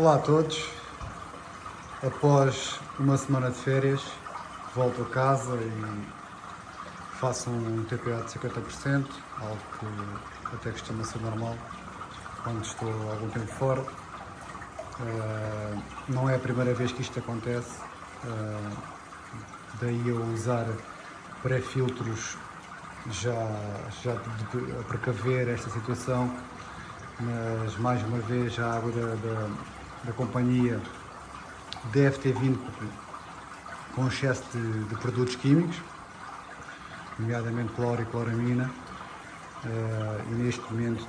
Olá a todos, após uma semana de férias volto a casa e faço um TPA de 50%, algo que até costuma ser normal quando estou há algum tempo fora. Não é a primeira vez que isto acontece, daí eu usar pré-filtros já a precaver esta situação, mas mais uma vez a água da companhia deve ter vindo com excesso de produtos químicos, nomeadamente cloro e cloramina, e neste momento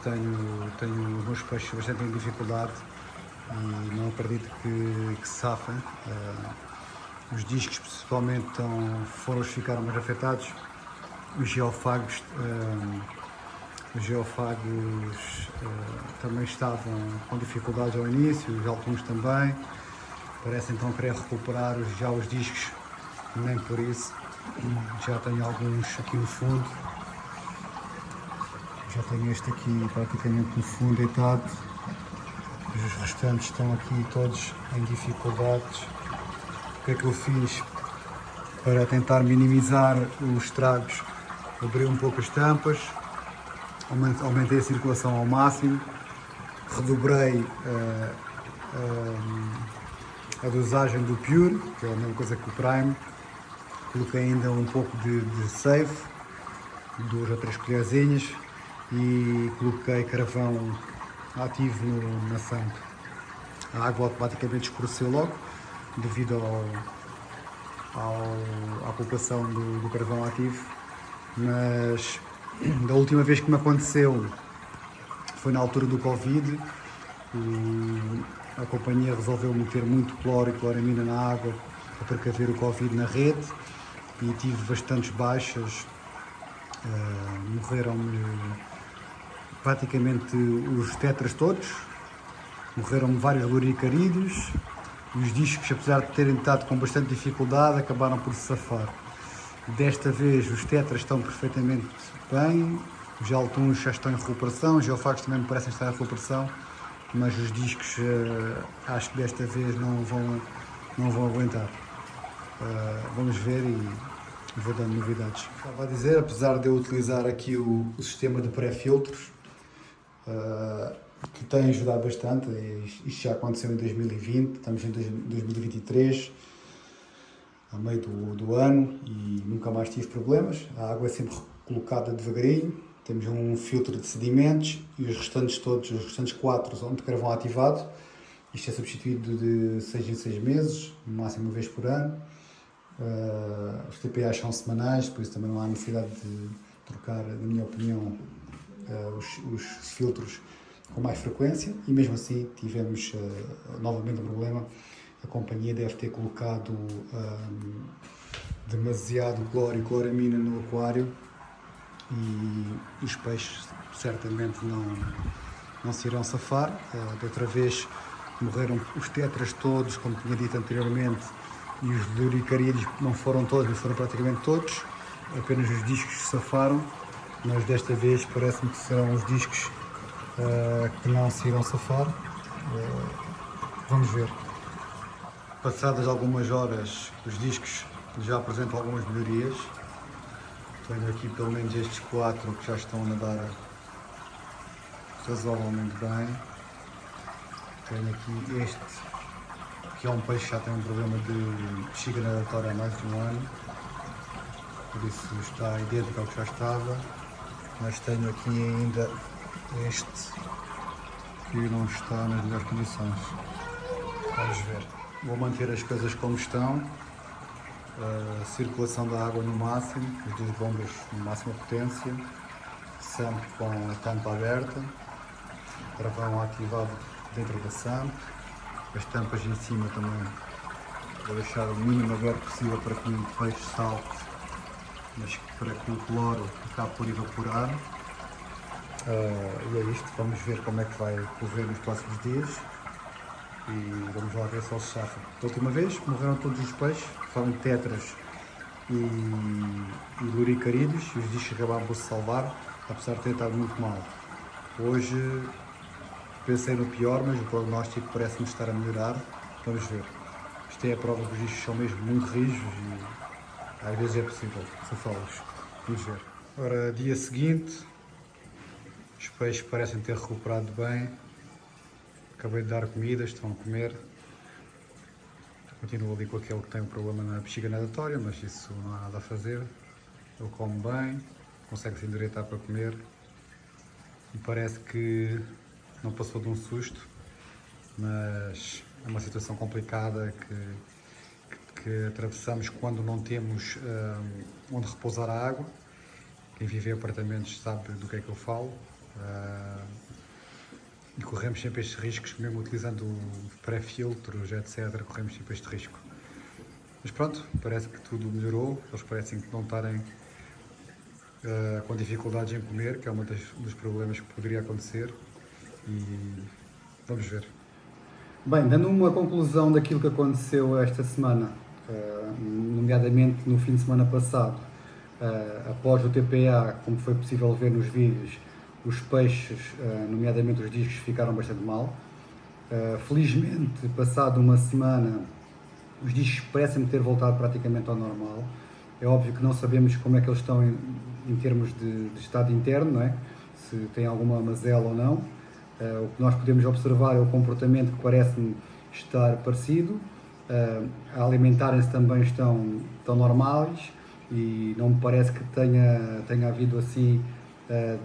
tenho os meus peixes bastante em dificuldade e não acredito que se safem. Os discos principalmente foram os que ficaram mais afetados. Os geofagos também estavam com dificuldades ao início, os altuns também. Parece então querer recuperar já os discos, nem por isso. Já tenho alguns aqui no fundo. Já tenho este aqui praticamente no fundo deitado. Os restantes estão aqui todos em dificuldades. O que é que eu fiz para tentar minimizar os estragos? Abri um pouco as tampas, aumentei a circulação ao máximo, redobrei a dosagem do Pure, que é a mesma coisa que o Prime. Coloquei ainda um pouco de Save, 2 ou 3 colherzinhas, e coloquei carvão ativo na sampa. A água automaticamente escureceu logo, devido à colocação do carvão ativo, mas da última vez que me aconteceu foi na altura do Covid. A companhia resolveu meter muito cloro e cloramina na água para precaver o Covid na rede e tive bastantes baixas. Morreram-me praticamente os tetras todos, morreram-me vários loricarídeos. Os discos, apesar de terem estado com bastante dificuldade, acabaram por se safar. Desta vez os tetras estão perfeitamente bem, os altuns já estão em recuperação, os geofagos também me parecem estar em recuperação, mas os discos acho que desta vez não vão aguentar. Vamos ver e vou dando novidades. Estava a dizer, apesar de eu utilizar aqui o sistema de pré-filtros, que tem ajudado bastante, isto já aconteceu em 2020, estamos em 2023, a meio do ano, e nunca mais tive problemas. A água é sempre colocada devagarinho, temos um filtro de sedimentos e os restantes 4 são de carvão ativado. Isto é substituído de 6 em 6 meses, no máximo uma vez por ano. Os TPAs são semanais, por isso também não há necessidade de trocar, na minha opinião, os filtros com mais frequência, e mesmo assim tivemos novamente um problema. A companhia deve ter colocado demasiado cloro e cloramina no aquário e os peixes certamente não se irão safar. Da outra vez morreram os tetras todos, como tinha dito anteriormente, e os loricarídeos não foram todos, mas foram praticamente todos. Apenas os discos se safaram, mas desta vez parece-me que serão os discos que não se irão safar. Vamos ver. Passadas algumas horas, os discos já apresentam algumas melhorias. Tenho aqui pelo menos estes 4 que já estão a nadar razoavelmente bem. Tenho aqui este, que é um peixe que já tem um problema de bexiga nadatória há mais de um ano, por isso está idêntico ao que já estava. Mas tenho aqui ainda este, que não está nas melhores condições. Vamos ver. Vou manter as coisas como estão, a circulação da água no máximo, as 2 bombas na máxima potência, sempre com a tampa aberta, carvão ativado dentro da SAMP, as tampas em cima também vou deixar o mínimo aberto possível para que o peixe salte, mas para que o cloro acabe por evaporar. E é isto, vamos ver como é que vai correr nos próximos dias e vamos lá ver se ele se safa. Da última vez morreram todos os peixes, foram tetras e loricarídeos, e os discos acabaram por se salvar, apesar de ter estado muito mal. Hoje pensei no pior, mas o prognóstico parece-me estar a melhorar. Vamos ver. Isto é a prova que os discos são mesmo muito rijos e às vezes é possível safá-los. Vamos ver. Ora, dia seguinte, os peixes parecem ter recuperado bem. Acabei de dar comida, estão a comer. Continuo ali com aquele que tem um problema na bexiga nadatória, mas isso não há nada a fazer. Ele come bem, consegue se endireitar para comer. E parece que não passou de um susto, mas é uma situação complicada que atravessamos quando não temos onde repousar a água. Quem vive em apartamentos sabe do que é que eu falo. E corremos sempre estes riscos, mesmo utilizando pré-filtros, etc. Corremos sempre este risco. Mas pronto, parece que tudo melhorou. Eles parecem que não estarem com dificuldades em comer, que é um dos problemas que poderia acontecer. E vamos ver. Bem, dando uma conclusão daquilo que aconteceu esta semana, nomeadamente no fim de semana passado, após o TPA, como foi possível ver nos vídeos, os peixes, nomeadamente os discos, ficaram bastante mal. Felizmente, passado uma semana, os discos parecem ter voltado praticamente ao normal. É óbvio que não sabemos como é que eles estão em termos de estado interno, não é? Se tem alguma mazela ou não. O que nós podemos observar é o comportamento que parece-me estar parecido. A alimentarem-se também estão normais e não me parece que tenha havido assim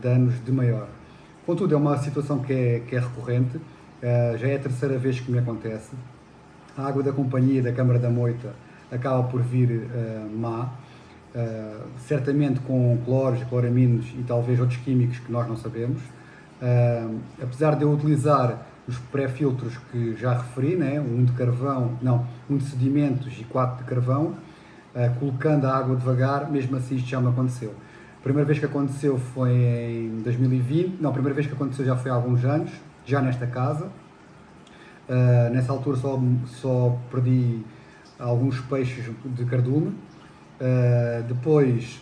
danos de maior. Contudo, é uma situação que é recorrente, já é a terceira vez que me acontece. A água da companhia da Câmara da Moita acaba por vir má, certamente com cloros, cloraminos e talvez outros químicos que nós não sabemos. Apesar de eu utilizar os pré-filtros que já referi, né, um de sedimentos e 4 de carvão, colocando a água devagar, mesmo assim isto já me aconteceu. A primeira vez que aconteceu foi em 2020, não, a primeira vez que aconteceu já foi há alguns anos, já nesta casa. Nessa altura só perdi alguns peixes de cardume. Depois,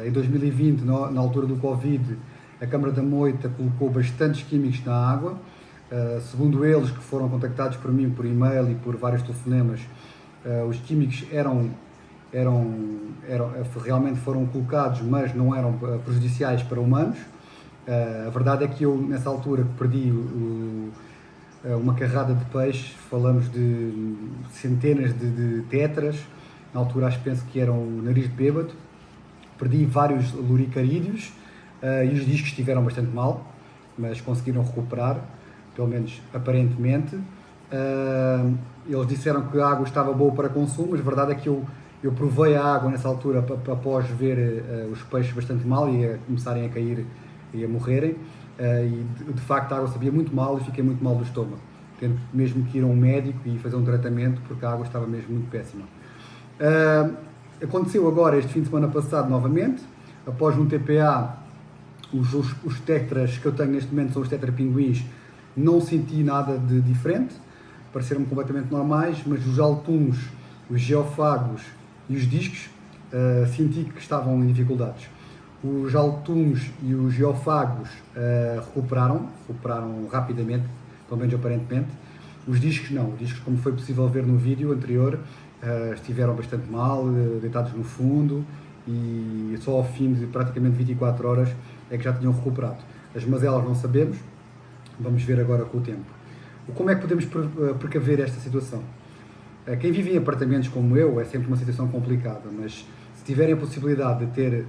em 2020, na altura do Covid, a Câmara da Moita colocou bastantes químicos na água. Segundo eles, que foram contactados por mim por e-mail e por vários telefonemas, os químicos realmente foram colocados, mas não eram prejudiciais para humanos. A verdade é que eu, nessa altura, perdi uma carrada de peixes, falamos de centenas de tetras, na altura acho que penso que eram o nariz de bêbado, perdi vários luricarídeos e os discos estiveram bastante mal, mas conseguiram recuperar, pelo menos aparentemente. Eles disseram que a água estava boa para consumo, mas a verdade é que eu provei a água nessa altura após ver os peixes bastante mal e a começarem a cair e a morrerem, e de facto a água sabia muito mal e fiquei muito mal do estômago, tendo mesmo que ir a um médico e fazer um tratamento porque a água estava mesmo muito péssima. Aconteceu agora este fim de semana passado novamente, após um TPA, os tetras que eu tenho neste momento são os tetrapinguins, não senti nada de diferente, pareceram-me completamente normais, mas os altuns, os geofagos e os discos senti que estavam em dificuldades. Os altuns e os geofagos recuperaram rapidamente, pelo menos aparentemente. Os discos não, os discos, como foi possível ver no vídeo anterior, estiveram bastante mal, deitados no fundo, e só ao fim de praticamente 24 horas é que já tinham recuperado. As mazelas não sabemos, vamos ver agora com o tempo. Como é que podemos precaver esta situação? Quem vive em apartamentos como eu é sempre uma situação complicada, mas se tiverem a possibilidade de ter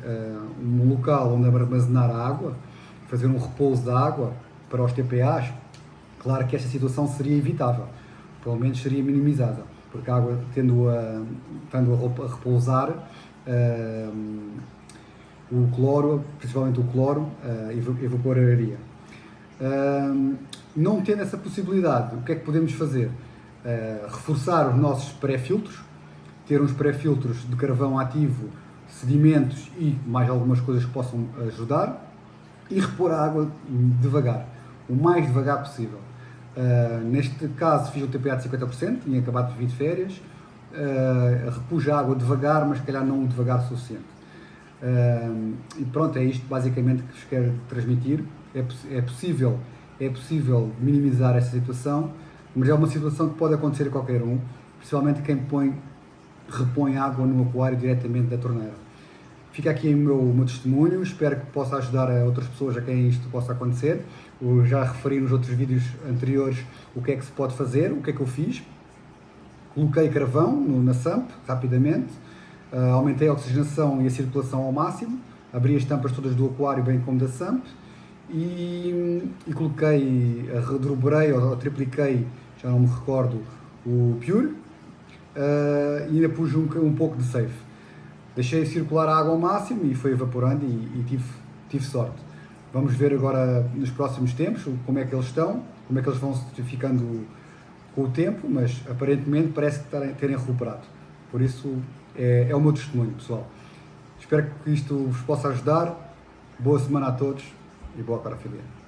um local onde armazenar a água, fazer um repouso da água para os TPAs, claro que esta situação seria evitável, pelo menos seria minimizada, porque a água, estando a repousar, o cloro, principalmente o cloro, evaporaria. Não tendo essa possibilidade, o que é que podemos fazer? Reforçar os nossos pré-filtros, ter uns pré-filtros de carvão ativo, sedimentos e mais algumas coisas que possam ajudar, e repor a água devagar, o mais devagar possível. Neste caso fiz o TPA de 50%, tinha acabado de vir de férias, repus a água devagar, mas se calhar não devagar o suficiente. E pronto, é isto basicamente que vos quero transmitir. É possível é possível minimizar esta situação, mas é uma situação que pode acontecer a qualquer um, principalmente quem repõe água no aquário diretamente da torneira. Fica aqui o meu testemunho, espero que possa ajudar a outras pessoas a quem isto possa acontecer. Eu já referi nos outros vídeos anteriores o que é que se pode fazer, o que é que eu fiz. Coloquei carvão na sump, rapidamente, aumentei a oxigenação e a circulação ao máximo, abri as tampas todas do aquário, bem como da sump, e coloquei, redobrei ou tripliquei, já não me recordo, o Pure, e ainda pus um pouco de safe. Deixei circular a água ao máximo e foi evaporando e tive sorte. Vamos ver agora nos próximos tempos como é que eles estão, como é que eles vão se ficando com o tempo, mas aparentemente parece terem recuperado. Por isso é o meu testemunho, pessoal. Espero que isto vos possa ajudar. Boa semana a todos e boa parafilia.